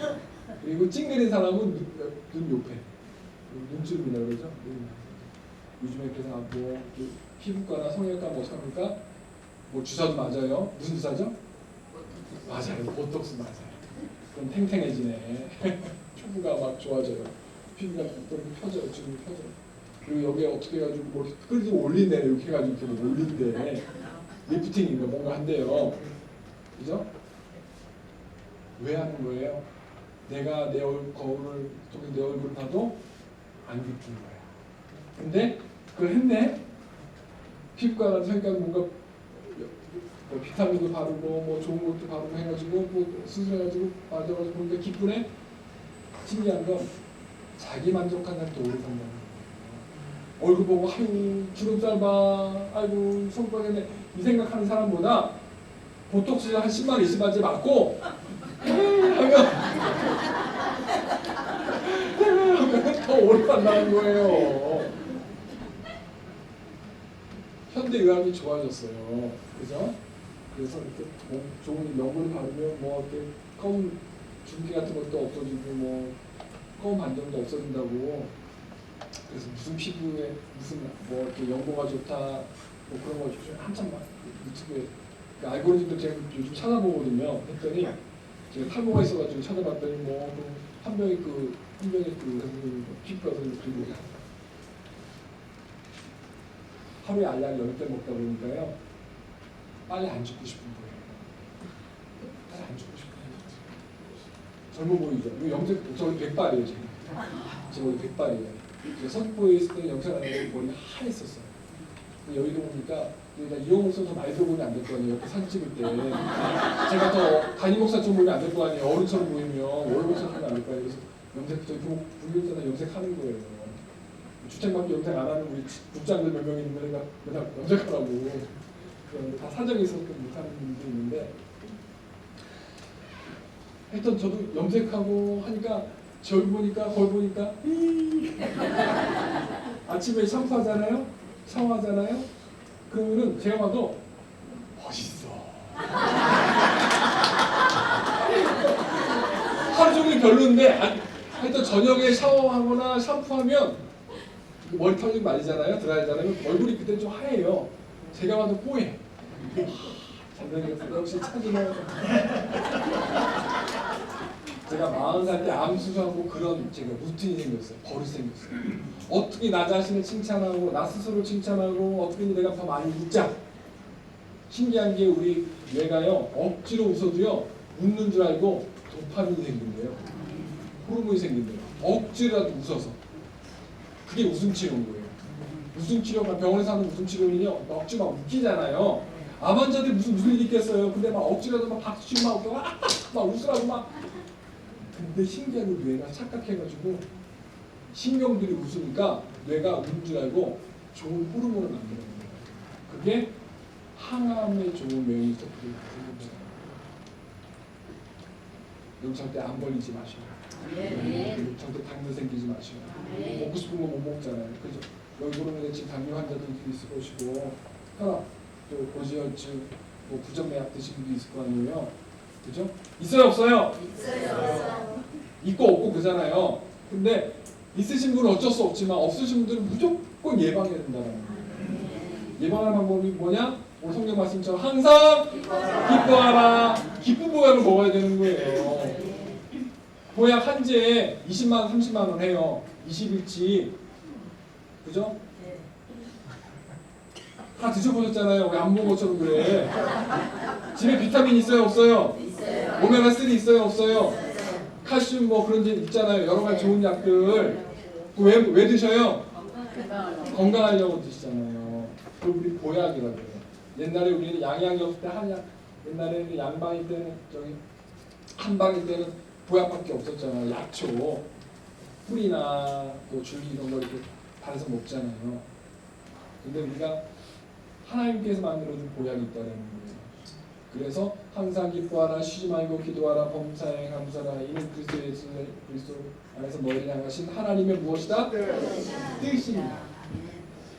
그리고 찡그린 사람은 눈 옆에 눈주름이라고 그러죠. 요즘에 그래서 뭐 피부과나 성형외과 뭐 어떡합니까? 뭐 주사도 맞아요. 무슨 주사죠? 맞아요. 보톡스 맞아요. 그럼 탱탱해지네. 피부가 막 좋아져요. 피부가 좀 펴져요. 지금 펴져요. 그리고 여기에 어떻게 해가지고 뭐 끌고 올린대. 이렇게 해가지고 이렇게 올린대. 리프팅인가 뭔가 한대요. 그죠? 왜 하는 거예요? 내가 내 거울을 통해 내 얼굴을 봐도 안 기쁜 거야. 근데 그걸 했네. 피부과나 성형외과 뭔가 뭐 비타민도 바르고 뭐 좋은 것도 바르고 해가지고 뭐 수술해가지고 맞아가지고 보니까 기쁘네. 신기한 건 자기 만족한다는 또 오래 산다는 거예요. 얼굴 보고 아유 주름살 봐, 아이고 손가락에 이 생각하는 사람보다 보톡스 한 10만 20만째 맞고 하면 더 오래 산다는 거예요. 현대 의학이 좋아졌어요. 그죠? 그래서 이렇게 뭐 좋은 명물을 바르면 뭐 이렇게 검은 준기 같은 것도 없어지고 뭐 검은 반점도 없어진다고. 그래서 무슨 피부에 무슨 뭐 이렇게 연고가 좋다 뭐 그런 거 한참 막 유튜브에 그 알고리즘도 제가 요즘 찾아보거든요. 했더니 제가 탈모가 있어가지고 찾아봤더니 뭐 한 명이 그 피부과 선생님 그리고 하루에 알약 10배 먹다 보니까요 빨리 안 죽고 싶은 거예요. 빨리 안 죽고 싶은 거예요. 젊어 보이죠? 이거 염색 저 100발이에요 제가. 제가 100발이에요. 제가 서귀포에 있을 때 염색 안 하고 머리가 하얘었어요. 여의도 보니까 이용욱 선수 많이 들어보면 안 될 거 아니에요. 옆에 사진 찍을 때 제가 더 담임 목사처럼 보이면 안 될 거 아니에요. 어른처럼 보이면 월급처럼 보이면 안 될 거 아니에요. 그래서 염색 저희 부모님들 염색하는 거예요. 주택밖에 염색 안 하는 우리 국장들 몇 명 있는데 맨날 염색하라고. 그런데 다 사정이 있어서 못하는 분들이 있는데 하여튼 저도 염색하고 하니까 제 얼굴 보니까 거울 보니까 아침에 샴푸하잖아요. 샤워하잖아요. 그러면은 제가 봐도 멋있어. 하루 종일 별로인데 하여튼 저녁에 샤워하거나 샴푸하면 머리 털 좀 말리잖아요. 드라이잖아요. 얼굴이 그때 좀 하얘요. 제가 봐도 뽀해. 잘생겼어. 역시 차지만. 제가 40살 때 암 수술하고 그런 제가 루틴이 생겼어요. 버릇이 생겼어요. 어떻게 나 자신을 칭찬하고 나 스스로 칭찬하고 어떻게 내가 더 많이 웃자. 신기한 게 우리 뇌가요 억지로 웃어도요 웃는 줄 알고 도파민이 생긴대요. 호르몬이 생긴대요. 억지로라도 웃어서. 그게 웃음 치료인 거예요. 웃음 치료가 병원에서 하는 웃음 치료는요 억지 막 웃기잖아요. 암 환자들이 무슨 일이 있겠어요. 근데 막 억지로도 막 박수 치고 막 웃고 막 웃으라고 막. 근데 신기하게 뇌가 착각해가지고 신경들이 웃으니까 뇌가 웃는 줄 알고 좋은 호르몬을 만들어내는 거예요. 그게 항암에 좋은 면역세포들이 생깁니다. 여기 절대 안 걸리지 마시고 절대 당뇨 생기지 마시고 먹고 싶은 거 못 먹잖아요. 그죠? 여기 보면 지금 당뇨 환자들도 있을 것이고 혈압, 또 고지혈증, 뭐 부정맥 드신 분도 있을 거 아니에요. 그죠? 있어요 없어요? 있어요. 있고 없고 그잖아요. 근데 있으신 분은 어쩔 수 없지만 없으신 분들은 무조건 예방해야 된다는 거예요. 예방하는 방법이 뭐냐? 오늘 성경 말씀처럼 항상 기뻐하라. 기쁜 보약을 먹어야 되는 거예요. 보약 한 제에 20만 원, 30만 원 해요. 20일치. 그죠? 다 드셔보셨잖아요. 왜 안 먹은 것처럼 그래? 집에 비타민 있어요 없어요? 있어요. 오메가3 있어요 없어요? 칼슘 뭐 그런 데 있잖아요. 여러 가지 좋은 약들. 왜 드셔요? 건강하려고 드시잖아요. 그 우리 보약이라고 해요. 옛날에 우리는 양양이 없을 때 한약, 옛날에는 양방일 때는 저기 한방일 때는 보약밖에 없었잖아요. 약초, 풀이나 또 줄기 이런 거 이렇게 달아서 먹잖아요. 근데 우리가 하나님께서 만들어준 보약이 있다는 거예요. 그래서 항상 기뻐하라, 쉬지 말고 기도하라, 범사에 감사하라. 이는 그리스도 안에서 너희를 향하신 하나님의 무엇이다? 뜻입니다.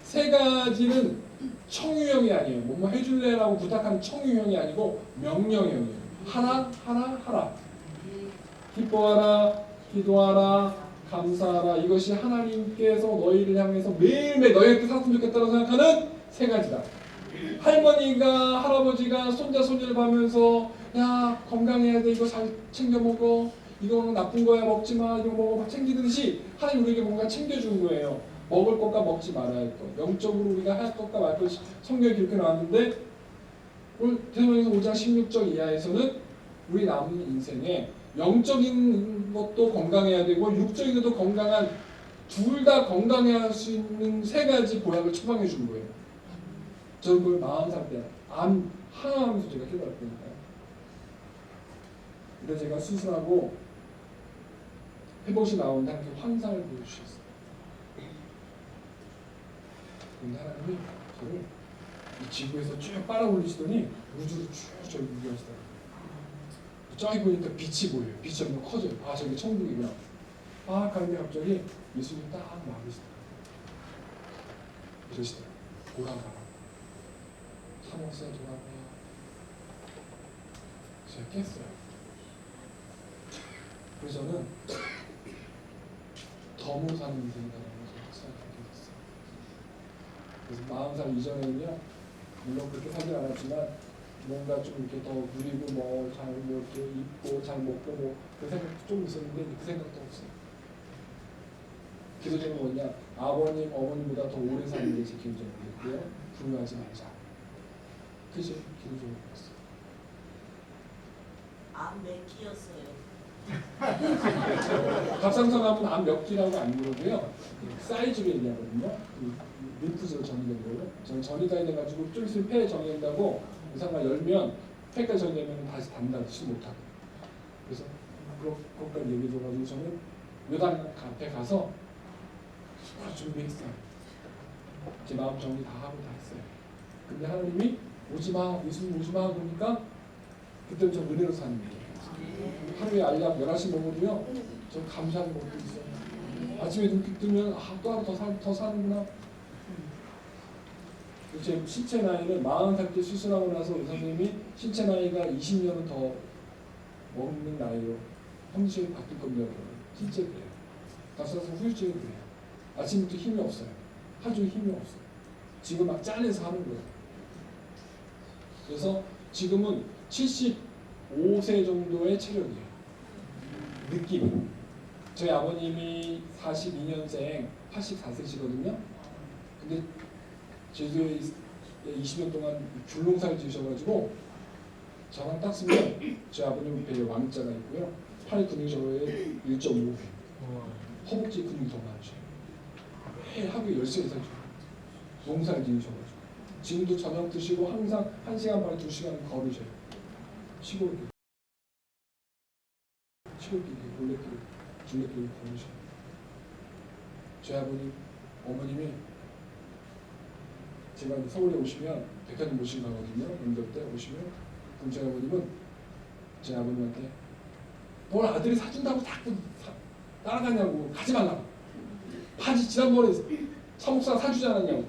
세 가지는 청유형이 아니에요. 뭐뭐 해줄래라고 부탁하는 청유형이 아니고 명령형이에요. 하라, 하라, 하라. 기뻐하라, 기도하라, 감사하라. 이것이 하나님께서 너희를 향해서 매일매일 너희한테 살았으면 좋겠다고 생각하는 세 가지다. 할머니가 할아버지가 손자 손녀를 봐면서 야 건강해야 돼 이거 잘 챙겨 먹어 이거는 나쁜 거야 먹지 마 이거 먹어 막 챙기듯이 하나님 우리에게 뭔가 챙겨주는 거예요. 먹을 것과 먹지 말아야 할 것, 영적으로 우리가 할 것과 말 것 성경에 그렇게 나왔는데 오늘 대성령에서 5장 16절 이하에서는 우리 남은 인생에 영적인 것도 건강해야 되고 육적인 것도 건강한 둘 다 건강해야 할 수 있는 세 가지 보약을 처방해 준 거예요. 저는 그걸 40살 때 항암하면서 제가 깨달았다니까요. 근데 제가 수술하고 회복이 나오는데 하나님께 환상을 보여주셨어요. 근데 하나님이 저를 이 지구에서 쭉 빨아 올리시더니 우주로 쭉 저를 유기하시더라고요. 저기 보니까 빛이 보여요. 빛이 점점 커져요. 아 저기 천국이구나. 아 가는데 갑자기 예수님 딱 막으시더라고요. 이러시더라고요. 돌아가라. 사모스에 돌아가. 제가 깼어요. 그래서 저는 덤으로 사는 인생이라는 것을 생각하게 됐어요. 그래서 40살 이전에는요, 물론 그렇게 살지 않았지만 뭔가 좀 이렇게 더 누리고 뭐 잘 뭐 이렇게 입고 잘 먹고 뭐 그 생각도 좀 있었는데 그 생각도 없어요. 기도제는 뭐냐? 아버님, 어머님보다 더 오래 사는 게 제 기도제였고요. 불효하지 말자. 그죠? 기도제를 했어요. 암몇 끼였어요. 갑상선암은 암 몇 기라고 안 물어도요. 사이즈로 얘기하거든요. 림프지로 정의된 거예요. 저는 전이가 돼가지고 좀 있으면 폐에 정의된다고 의사가 열면 폐까지 정의되면 다시 단다듯이 못하고. 그래서 그것까지 얘기해줘가지고 저는 요단 앞에 가서 준비했어요. 제 마음 정리 다 하고 다 했어요. 근데 하나님이 오지마, 예수님 오지마 그러니까 그때는 저 은혜로 사는 거예요. 하루에 알약 11시 먹어도요. 저 감사하게 먹고 있어요. 아침에 눈 뜨면 또 하루 더 사는구나. 제 신체 나이는 40살 때 수술하고 나서 의사 선생님이 신체 나이가 20년은 더 먹는 나이로 컨디션이 바뀔 겁니다. 진짜 그래요. 갑상선 후유증이 그래요. 아침부터 힘이 없어요. 하루 종일 힘이 없어요. 지금 막 짠해서 하는 거예요. 그래서 지금은 75세 정도의 체력이에요. 느낌. 저희 아버님이 42년생 84세시거든요. 근데 제주도에 20년 동안 귤농사를 지으셔가지고 저랑 딱 쓰면 저희 아버님 배에 왕자가 있고요. 팔 근육 저에 1.5, 허벅지 근육이 더 많으셔요. 매일 하루에 13, 14시간 농사를 지으셔가지고 지금도 저녁 드시고 항상 1시간 반에 2시간 걸으셔요. 시골길 올레길 둘레길 걸으셔요. 저희 아버님 어머님이 제가 서울에 오시면 백화점 모시고 가거든요. 명절 때 오시면 그럼 저희 아버님은 제 아버님한테 뭘 아들이 사준다고 자꾸 따라가냐고 가지 말라고. 바지 지난번에 사목사 사주지 않았냐고.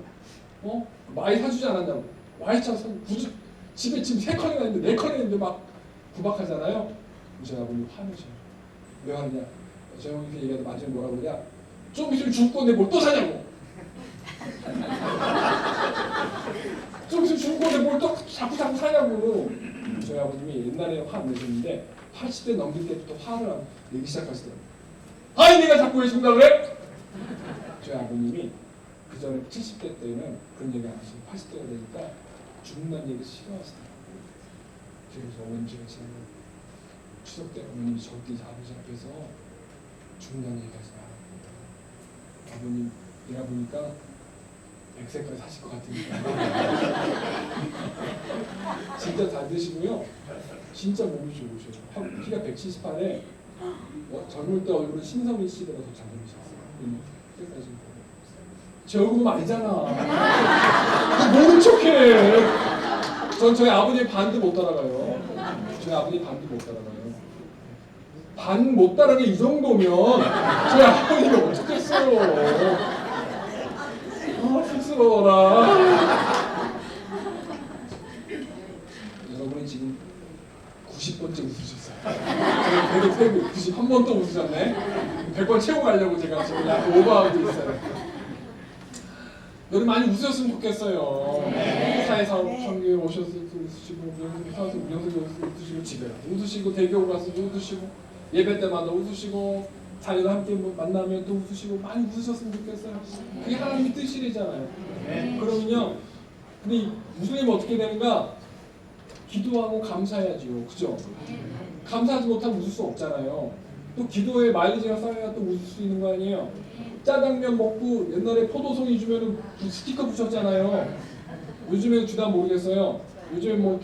많이 사주지 않았냐고. 와이차 구두 집에 지금 3컬이나 있는데 4컬이나 있는데 막 구박하잖아요. 저희 아버님 화내셔요. 왜 화내냐. 저희 어머니 얘기하다 마지막에 뭐라고 그러냐. 좀 있으면 죽을 건데 뭘 또 사냐고. 좀 있으면 죽을 건데 뭘 또 자꾸 사냐고. 저희 아버님이 옛날에 화 안 내셨는데 80대 넘길 때부터 화를 내기 시작하시더라고요. 아니 내가 자꾸 왜 죽는다 그래? 저희 아버님이 그 전에 70대 때는 그런 얘기 안 하시고 80대가 되니까 죽는다는 얘기 싫어하시더라고요. 그래서 어머님 제가 지난 추석 때 어머님이 절대 아버지 앞에서 죽는다는 얘기 하지 말라고. 아버님 이라 보니까 100세까지 사실 것 같으니까 진짜 잘 드시고요. 진짜 몸이 좋으셔요. 키가 178에 젊을 때 얼굴은 신성희 씨보다 더 잘생기셨어요. 제 얼굴은 아니잖아. 모른 척해. 전 저희 아버님 반도 못 따라가요. 저희 아버님 반도 못 따라가요. 반 못 따라게 이 정도면 저희 아버님이 어쩌겠어요. 쑥스러워라. 여러분이 지금 90번째 웃으셨어요. 제가 계속 세고 91번 또 웃으셨네. 100번 채우고 가려고 제가 지금 약간 오버하고 있어요. 여러분 많이 웃으셨으면 좋겠어요. 사회사업 청교에 오셔서 웃으시고, 사회에서 운영석에 웃으시고, 집에 가서 웃으시고, 대교 가서 웃으시고, 예배 때마다 웃으시고, 자녀들 함께 만나면 또 웃으시고, 많이 웃으셨으면 좋겠어요. 그게 하나님의 뜻이잖아요. 그러면요, 근데 웃으면 어떻게 되는가? 기도하고 감사해야지요. 그죠? 감사하지 못하면 웃을 수 없잖아요. 또 기도에 마일리지가 쌓여야 또 웃을 수 있는 거 아니에요? 짜장면 먹고 옛날에 포도송이 주면은 스티커 붙였잖아요. 요즘에 주다 모르겠어요. 요즘에 뭐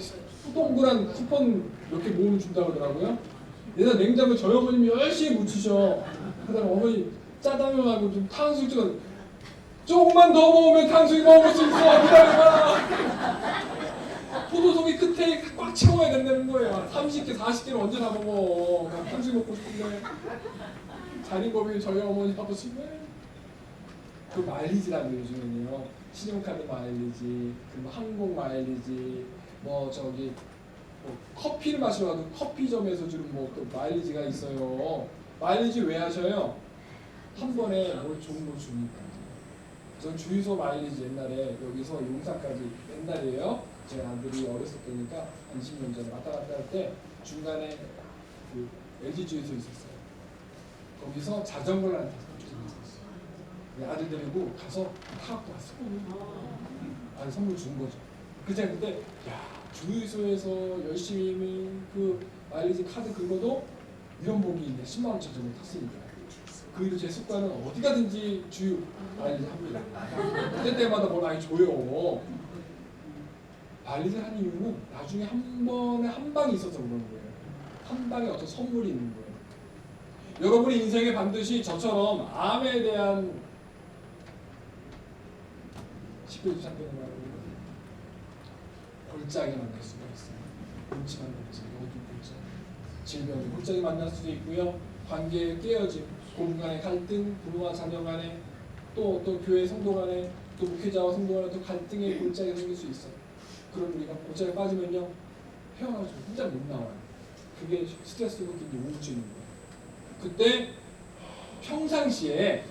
동그란 쿠폰 몇 개 모으면 준다고 하더라고요. 옛날 냉장고에 저희 어머님이 열심히 묻히셔. 그다음에 어머니 짜장면하고 좀 탕수육 좀 조금만 더 먹으면 탕수육 먹을 수 있어. 기다려봐. 포도송이 끝에 꽉 채워야 된다는 거예요. 30개, 40개를 언제 다 먹어. 그냥 탕수육 먹고 싶은데. 자린고비 저희 어머니 아버지 그 마일리지라는 게 요즘에는요. 신용카드 마일리지, 그 항공 마일리지, 뭐 저기 뭐 커피를 마시러 가도 커피점에서 주는 뭐 또 마일리지가 있어요. 마일리지 왜 하셔요? 한 번에 뭘 좋은 거 주니까. 전 주유소 마일리지 옛날에 여기서 용산까지 옛날이에요. 제 아들이 어렸을 때니까 한 20년 전에 왔다 갔다 할 때 중간에 그 LG 주유소 있었어요. 거기서 자전거를 하나 타서 아들 데리고 가서 타고 왔어요. 아니 선물 준 거죠. 그때 야 주유소에서 열심히 그 마일리지 카드 긁어도 이런 복이 있네. 10만 원 자전거 탔으니까. 그 이후 제 습관은 어디 가든지 주유 마일리지 합니다. 그때 때마다 뭘 많이 줘요. 마일리지 하는 이유는 나중에 한 번에 한 방이 있어서 그러는 거예요. 한 방에 어떤 선물이 있는 거예요. 여러분의 인생에 반드시 저처럼 암에 대한 10배 이상 되는 말로 골짜기 만날 수가 있어요. 골치만 골짜기, 어두운 골짜기, 질병이 골짜기 만날 수도 있고요. 관계의 깨어짐, 고부 간의 갈등, 부모와 자녀 간의 또 어떤 교회 성도 간의 또 목회자와 성도 간의 또 갈등의 골짜기가 생길 수 있어요. 그럼 우리가 골짜기에 빠지면요 헤어나죠. 혼자 못 나와요. 그게 스트레스고 그게 우울증인 거예요. 그때 평상시에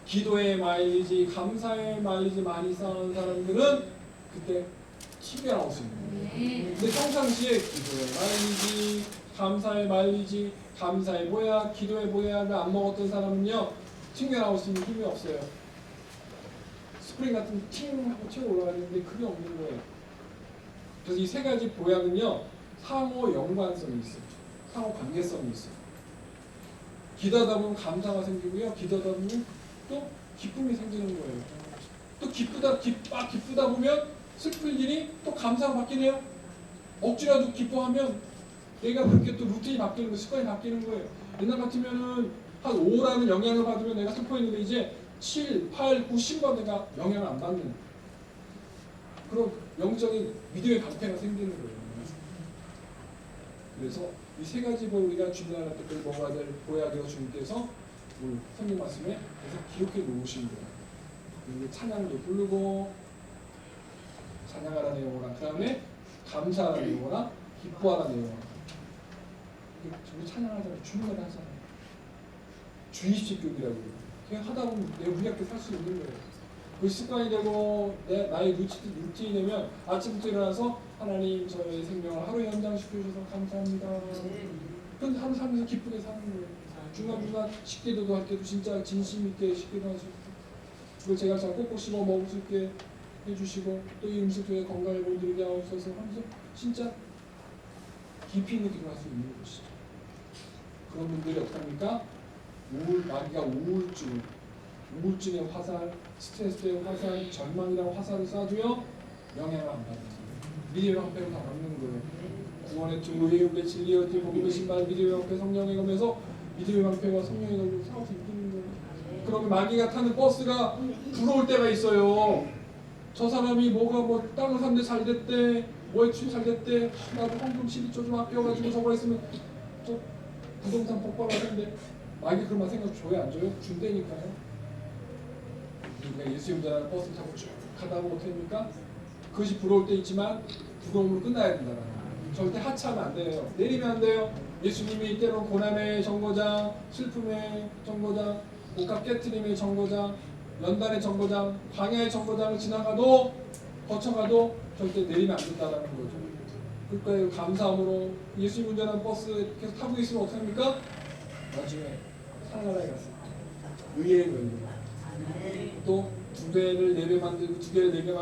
기도의 마일리지, 감사의 마일리지 많이 쌓은 사람들은 그때 TV에 나올 수 있는 거예요. 근데 평상시에 기도의 마일리지, 감사의 마일리지, 감사해 뭐야, 기도해 뭐야, 안 먹었던 사람은요 튕겨나올 수 있는 힘이 없어요. 스프링 같은 팅 하고 튀어 올라가는데 그게 없는 거예요. 그래서 이 세 가지 보약은요 상호 연관성이 있어요. 상호 관계성이 있어요. 기도하다 보면 감사가 생기고요. 기도하다 보면 또 기쁨이 생기는 거예요. 또 기쁘다 보면 슬플 일이 또 감사가 바뀌네요. 억지라도 기뻐하면 내가 그렇게 또 루틴이 바뀌는 거, 습관이 바뀌는 거예요. 옛날 같으면은 한 5라는 영향을 받으면 내가 슬퍼했는데 이제 7, 8, 9, 10만 내가 영향을 안 받는 그런 영적인 믿음의 강태가 생기는 거예요. 그래서 이 세 가지 우리가 주문할 때 먹어야 될 보약이라고 주님께서 오늘 성경 말씀에 계속 기록해 놓으신 거예요. 그리고 찬양도 부르고 찬양하라 내용어라, 그 다음에 감사하라 내용어라, 기뻐하라 내용어라. 우리 찬양하잖아요. 주문을 하잖아요. 주입식 교육이라고 해요. 그냥 하다 보면 내가 무리하게 살 수 있는 거예요. 그 습관이 되고 나의 루틴이 되면 아침부터 일어나서 하나님 저의 생명을 하루 연장시켜주셔서 감사합니다. 그런데 하루 살면서 기쁘게 사는 거예요. 중간중간 식기도도 할 때도 진짜 진심 있게 식기도 하시고 그걸 제가 잘 꼭꼭 씹어 먹을 수 있게 해주시고 또 이 음식 중에 건강에 못들게 하옵소서 하면서 진짜 깊이 있는 기도를 할 수 있는 것이죠. 그런 분들이 어떡합니까? 마귀가 우울증의 화살, 스트레스의 화살, 절망이라는 화살을 쏴도요 영향을 안 받는 거예요. 믿음의 방패로 다 막는 거예요. 구원의 둥의 육의 진리의 어디 복음의 신발 믿음의 방패 성령의 검에서 믿음의 방패와 성령의 검으로 싸워서 이기는 거예요. 그러면 마귀가 타는 버스가 부러울 때가 있어요. 저 사람이 뭐 땅을 샀는데 잘 됐대, 뭐에 취업 잘 됐대, 나도 헌금 12조 좀 아껴가지고 저거 했으면 저 부동산 폭발하는데 마귀 그런 생각 줘요 안 줘요? 준다니까요. 우리가 예수 운전하는 버스 타고 쭉 가다 보면 어떻게 됩니까? 그것이 부러울 때 있지만 부러움으로 끝나야 된다는 거예요. 절대 하차하면 안 돼요. 내리면 안 돼요. 예수님이 때로 고난의 정거장, 슬픔의 정거장, 복합 깨트림의 정거장, 연단의 정거장, 광야의 정거장을 지나가도 거쳐가도 절대 내리면 안 된다는 거죠. 그러니까 감사함으로 예수님 운전하는 버스 계속 타고 있으면 어떻게 합니까? 나중에 하나나라에 갔어요. 의의 걸려. 또 2배를 4배 만들고 2개를 4개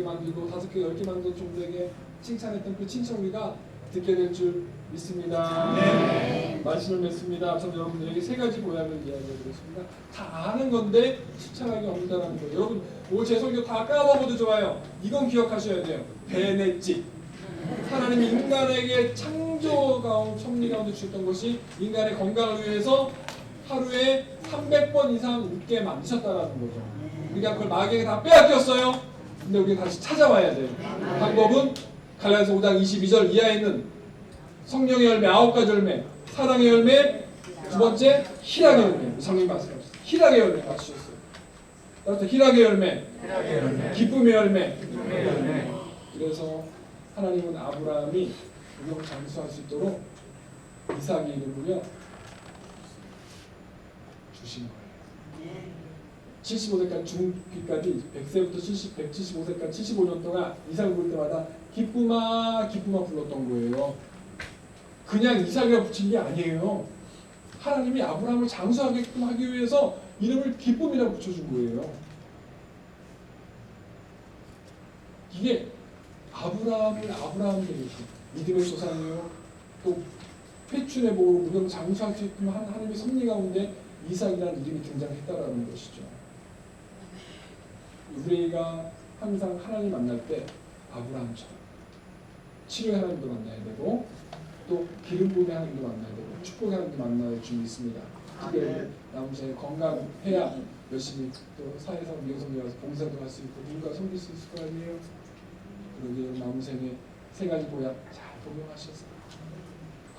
만들고 5개 10개 만들고 종들에게 칭찬했던 그 칭찬 우리가 듣게 될 줄 믿습니다. 네. 말씀을 맺습니다. 저는 여러분들에게 3가지 보약을 이야기해드렸습니다. 다 아는 건데 실천하기 없다는 거예요. 여러분 오늘 제 설교 다 까먹어도 좋아요. 이건 기억하셔야 돼요. 베네짓. 하나님이 인간에게 창조 가운데 섭리 가운데 주셨던 것이 인간의 건강을 위해서 하루에 300번 이상 웃게 만드셨다는 거죠. 우리가 그걸 마귀에게 다 빼앗겼어요. 근데 우리가 다시 찾아와야 돼요. 방법은 갈라디아서 5장 22절 이하에 있는 성령의 열매 9가지 열매, 사랑의 열매, 두 번째 희락의 열매. 성령 말씀하셨어요. 희락의 열매 맞추셨어요. 따라서 희락의 열매, 기쁨의 열매. 그래서 하나님은 아브라함이 무역 장수할 수 있도록 이삭의 이름을요 주신 거예요. 75세까지 죽기까지 100세부터 175세까지 75년 동안 이삭을 부를 때마다 기쁨아 기쁨아 불렀던 거예요. 그냥 이삭이라고 붙인 게 아니에요. 하나님이 아브라함을 장수하게끔 하기 위해서 이름을 기쁨이라고 붙여준 거예요. 이게 아브라함을 되게 믿음의 조상이에요. 또 회춘의 보고 무명 장수할 수 있는 하나님의 섭리 가운데 이삭이라는 이름이 등장했다라는 것이죠. 우리가 항상 하나님 만날 때 아브라함처럼 치료의 하나님도 만나야 되고 또 기름 부음의 하나님도 만나야 되고 축복의 하나님도 만나야 줄 있습니다. 특별히 남은 생에 건강해야 열심히 또 사회에서 미용성에 와서 봉사도 할 수 있고 누군가 섬길 수 있을 거 아니에요. 그러기에 남은 생에 3가지 보약 잘 복용하셔서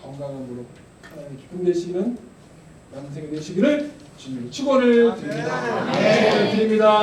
건강함으로 하나님 기쁨 되시는 남은 생에 되시기를 주님으로 축원을 드립니다. 축원을 드립니다.